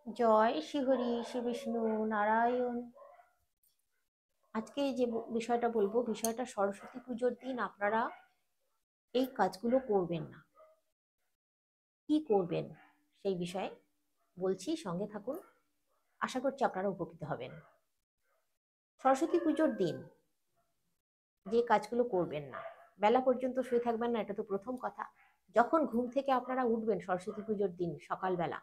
জয় শ্রীহরি শ্রী বিষ্ণু নারায়ণ। আজকে যে বিষয়টা বলবো, বিষয়টা সরস্বতী পুজোর দিন আপনারা এই কাজগুলো করবেন না। কি করবেন সেই বিষয়ে বলছি, সঙ্গে থাকুন। আশা করছি আপনারা উপকৃত হবেন। সরস্বতী পুজোর দিন যে কাজগুলো করবেন না, বেলা পর্যন্ত শুয়ে থাকবেন না, এটা তো প্রথম কথা। যখন ঘুম থেকে আপনারা উঠবেন সরস্বতী পুজোর দিন সকালবেলা,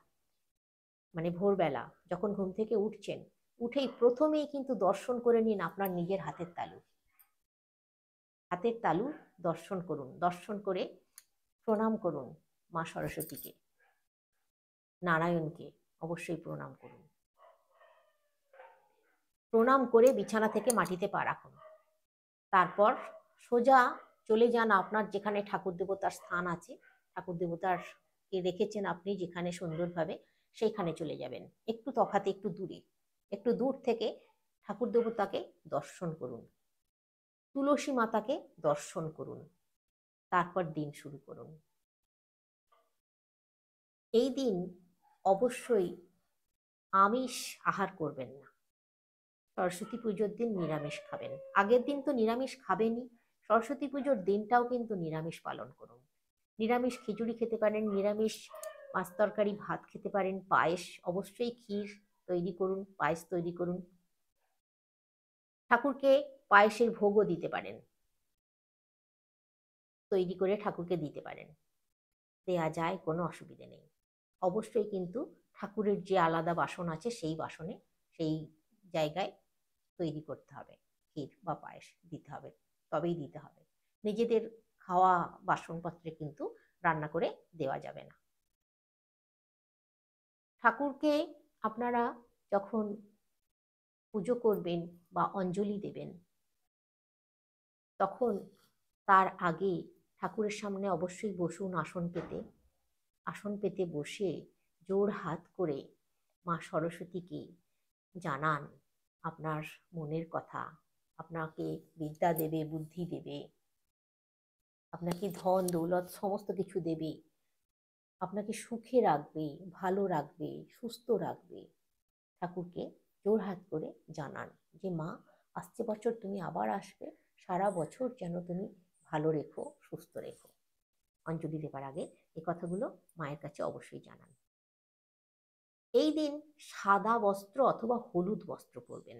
মানে ভোরবেলা যখন ঘুম থেকে উঠছেন, উঠেই প্রথমেই কিন্তু দর্শন করে নিন আপনার নিজের হাতের তালু দর্শন করুন। দর্শন করে প্রণাম করুন মা সরস্বতীকে, নারায়ণকে অবশ্যই প্রণাম করুন। প্রণাম করে বিছানা থেকে মাটিতে পা রাখুন। তারপর সোজা চলে যান আপনার যেখানে ঠাকুর দেবতার স্থান আছে, ঠাকুর দেবতার কে রেখেছেন আপনি যেখানে সুন্দরভাবে, সেইখানে চলে যাবেন। একটু তফাতে, একটু দূর থেকে ঠাকুর দেবতাকে দর্শন করুন, তুলসী মাতাকে দর্শন করুন। তারপর দিন শুরু করুন। এই দিন অবশ্যই আমিষ আহার করবেন না। সরস্বতী পুজোর দিন নিরামিষ খাবেন। আগের দিন তো নিরামিষ খাবেনই, সরস্বতী পুজোর দিনটাও কিন্তু নিরামিষ পালন করুন। নিরামিষ খিচুড়ি খেতে পারেন, নিরামিষ মাছ তরকারি ভাত খেতে পারেন, পায়েস, অবশ্যই ক্ষীর তৈরি করুন, পায়েস তৈরি করুন। ঠাকুরকে পায়েসের ভোগও দিতে পারেন, তৈরি করে ঠাকুরকে দিতে পারেন, দেয়া যায়, কোনো অসুবিধে নেই। অবশ্যই কিন্তু ঠাকুরের যে আলাদা বাসন আছে সেই বাসনে, সেই জায়গায় তৈরি করতে হবে, ক্ষীর বা পায়েস দিতে হবে, তবেই দিতে হবে। নিজেদের খাওয়া বাসনপত্রে কিন্তু রান্না করে দেওয়া যাবে না। ঠাকুরকে আপনারা যখন পুজো করবেন বা অঞ্জলি দেবেন, তখন তার আগে ঠাকুরের সামনে অবশ্যই বসুন আসন পেতে বসে জোড় হাত করে মা সরস্বতীকে জানান আপনার মনের কথা। আপনাকে বিদ্যা দেবে, বুদ্ধি দেবে, আপনাকে ধন দৌলত সমস্ত কিছু দেবে, আপনাকে সুখে রাখবে, ভালো রাখবে, সুস্থ রাখবে। ঠাকুরকে জোড়হাত করে জানান যে মা, আসছে বছর তুমি আবার আসবে, সারা বছর যেন তুমি ভালো রেখো, সুস্থ রেখো। অঞ্জলি দেবার আগে এই কথাগুলো মায়ের কাছে অবশ্যই জানান। এই দিন সাদা বস্ত্র অথবা হলুদ বস্ত্র পরবেন।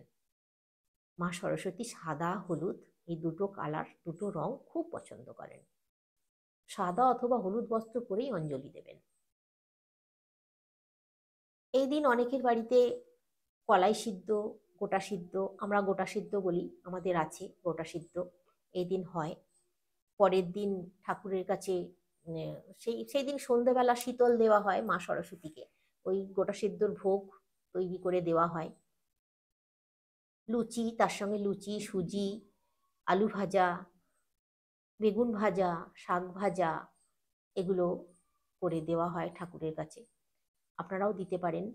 মা সরস্বতী সাদা হলুদ এই দুটো কালার, দুটো রং খুব পছন্দ করেন। সাদা অথবা হলুদ বস্ত্র পরেই অঞ্জলি দেবেন। এই দিন অনেকের বাড়িতে কলাই সিদ্ধ, গোটা সিদ্ধ, আমরা গোটা সিদ্ধ বলি, আমাদের আছে গোটা সিদ্ধ, এই দিন হয়। পরের দিন ঠাকুরের কাছে সেই দিন সন্ধ্যেবেলা শীতল দেওয়া হয় মা সরস্বতীকে, ওই গোটা সিদ্ধর ভোগ তৈরি করে দেওয়া হয়। লুচি, তার সঙ্গে লুচি, সুজি, আলু ভাজা, বেগুন ভাজা, শাক ভাজা, এগুলো করে দেওয়া হয় ঠাকুরের কাছে। আপনারাও দিতে পারেন।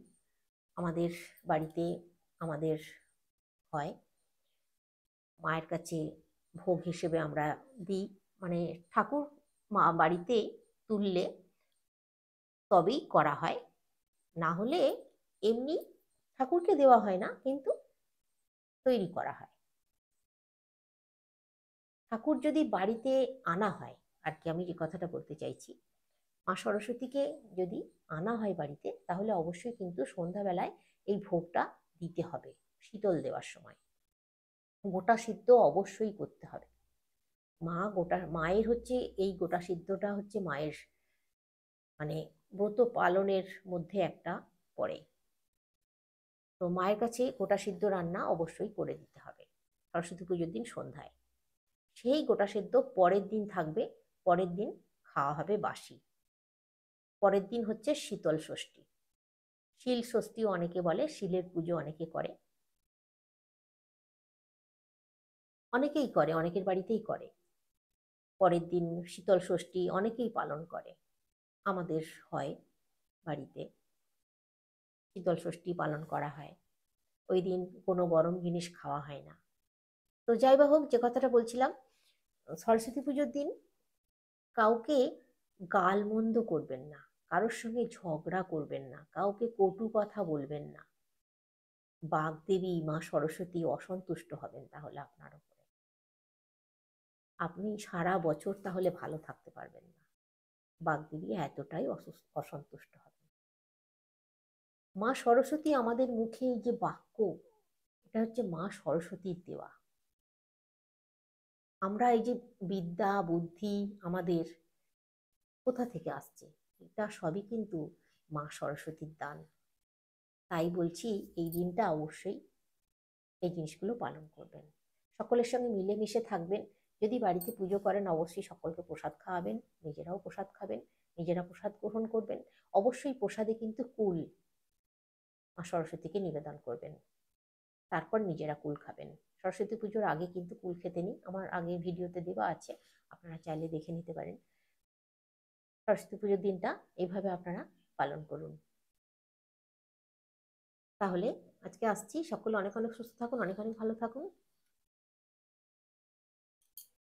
আমাদের বাড়িতে আমাদের হয়, মায়ের কাছে ভোগ হিসেবে আমরা দিই। মানে ঠাকুর মা বাড়িতে তুললে তবেই করা হয়, না হলে এমনি ঠাকুরকে দেওয়া হয় না, কিন্তু তৈরি করা হয়। ঠাকুর যদি বাড়িতে আনা হয়, আর কি আমি যে কথাটা বলতে চাইছি, মা সরস্বতীকে যদি আনা হয় বাড়িতে, তাহলে অবশ্যই কিন্তু সন্ধ্যাবেলায় এই ভোগটা দিতে হবে। শীতল দেওয়ার সময় গোটা সিদ্ধ অবশ্যই করতে হবে। মায়ের হচ্ছে এই গোটা সিদ্ধটা হচ্ছে মায়ের, মানে ব্রত পালনের মধ্যে একটা পড়ে। তো মায়ের কাছে গোটা সিদ্ধ রান্না অবশ্যই করে দিতে হবে সরস্বতী পুজোর দিন সন্ধ্যায়। সেই গোটা সিদ্ধ পরের দিন থাকবে, পরের দিন খাওয়া হবে বাসি। পরের দিন হচ্ছে শীতল ষষ্ঠী, শিল ষষ্ঠীও অনেকে বলে, শিলের পুজো অনেকে করে, অনেকেই করে, অনেকের বাড়িতেই করে। পরের দিন শীতল ষষ্ঠী অনেকেই পালন করে, আমাদের হয় বাড়িতে শীতল ষষ্ঠী পালন করা হয়। ওই দিন কোনো গরম জিনিস খাওয়া হয় না। তো যাই বা হোক, যে কথাটা বলছিলাম, সরস্বতী পুজোর দিন কাউকে গালমন্দ করবেন না। কারোর সঙ্গে ঝগড়া করবেন না, কাউকে কটু কথা বলবেন না। বাগদেবী মা সরস্বতী অসন্তুষ্ট হবেন তাহলে আপনার উপরে, আপনি সারা বছর তাহলে ভালো থাকতে পারবেন না। বাগদেবী এতটাই অসন্তুষ্ট হবেন। মা সরস্বতী আমাদের মুখে এই যে বাক্য, এটা হচ্ছে মা সরস্বতীর দেওয়া। আমরা এই যে বিদ্যা বুদ্ধি আমাদের কোথা থেকে আসছে, এটা সবই কিন্তু মা সরস্বতীর দান। তাই বলছি এই দিনটা অবশ্যই এই জিনিসগুলো পালন করবেন, সকলের সঙ্গে মিলেমিশে থাকবেন। যদি বাড়িতে পুজো করেন অবশ্যই সকলকে প্রসাদ খাওয়াবেন, নিজেরাও প্রসাদ খাবেন, নিজেরা প্রসাদ গ্রহণ করবেন। অবশ্যই প্রসাদে কিন্তু কুল মা সরস্বতীকে নিবেদন করবেন, তারপর নিজেরা কুল খাবেন। সরস্বতী পুজোর আগে কিন্তু কুল খেতে নেই, আমার আগে ভিডিওতে দেওয়া আছে, আপনারা চাইলে দেখে নিতে পারেন। সরস্বতী পুজোর দিনটা এইভাবে আপনারা পালন করুন। তাহলে আজকে আসছি, সকলে অনেক অনেক সুস্থ থাকুন, অনেক অনেক ভালো থাকুন।